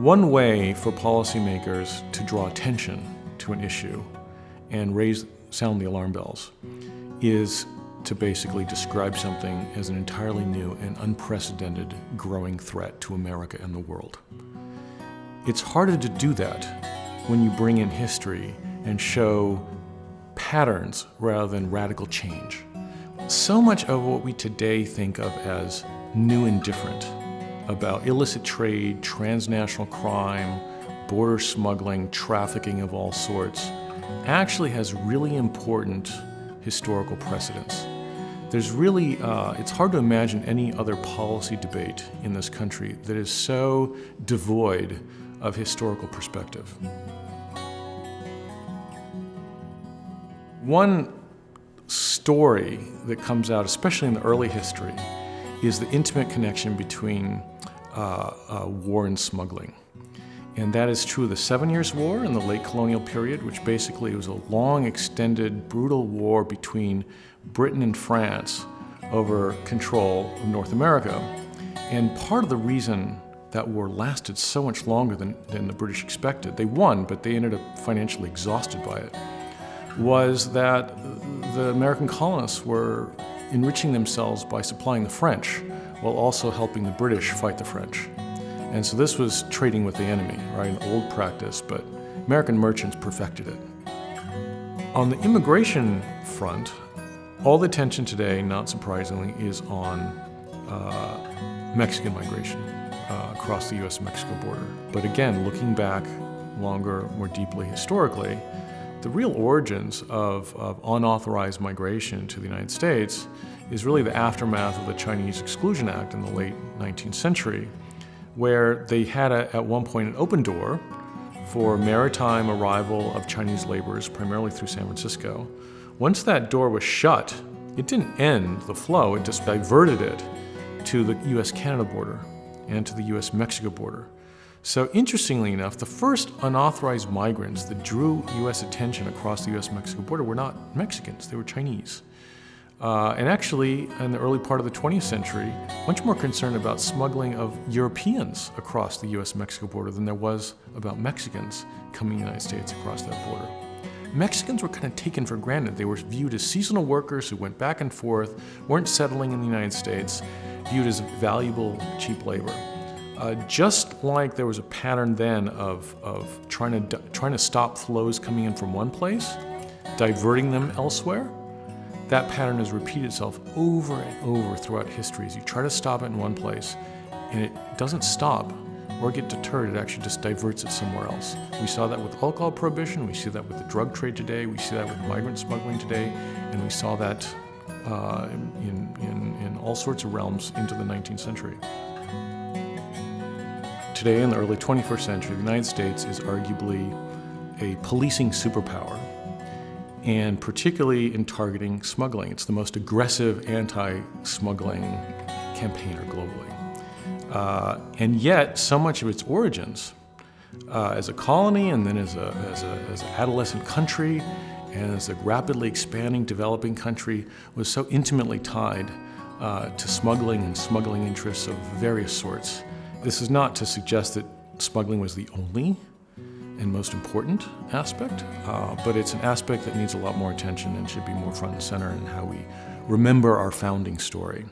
One way for policymakers to draw attention to an issue and sound the alarm bells is to basically describe something as an entirely new and unprecedented growing threat to America and the world. It's harder to do that when you bring in history and show patterns rather than radical change. So much of what we today think of as new and different about illicit trade, transnational crime, border smuggling, trafficking of all sorts, actually has really important historical precedents. There's really, it's hard to imagine any other policy debate in this country that is so devoid of historical perspective. One story that comes out, especially in the early history, is the intimate connection between war and smuggling. And that is true of the 7 Years' War in the late colonial period, which basically was a long, extended, brutal war between Britain and France over control of North America. And part of the reason that war lasted so much longer than the British expected, they won, but they ended up financially exhausted by it, was that the American colonists were enriching themselves by supplying the French while also helping the British fight the French. And so this was trading with the enemy, right? An old practice, but American merchants perfected it. On the immigration front, all the attention today, not surprisingly, is on Mexican migration across the US-Mexico border. But again, looking back longer, more deeply historically, the real origins of unauthorized migration to the United States is really the aftermath of the Chinese Exclusion Act in the late 19th century, where they had at one point an open door for maritime arrival of Chinese laborers, primarily through San Francisco. Once that door was shut, it didn't end the flow, it just diverted it to the US-Canada border and to the US-Mexico border. So interestingly enough, the first unauthorized migrants that drew US attention across the US-Mexico border were not Mexicans, they were Chinese. And actually, in the early part of the 20th century, much more concerned about smuggling of Europeans across the US-Mexico border than there was about Mexicans coming to the United States across that border. Mexicans were kind of taken for granted. They were viewed as seasonal workers who went back and forth, weren't settling in the United States, viewed as valuable, cheap labor. Just like there was a pattern then of trying to stop flows coming in from one place, diverting them elsewhere, that pattern has repeated itself over and over throughout history. As you try to stop it in one place, and it doesn't stop or get deterred, it actually just diverts it somewhere else. We saw that with alcohol prohibition, we see that with the drug trade today, we see that with migrant smuggling today, and we saw that in all sorts of realms into the 19th century. Today, in the early 21st century, the United States is arguably a policing superpower, and particularly in targeting smuggling. It's the most aggressive anti-smuggling campaigner globally. And yet, so much of its origins as a colony and then as an adolescent country and as a rapidly expanding, developing country was so intimately tied to smuggling and smuggling interests of various sorts. This is not to suggest that smuggling was the only and most important aspect, but it's an aspect that needs a lot more attention and should be more front and center in how we remember our founding story.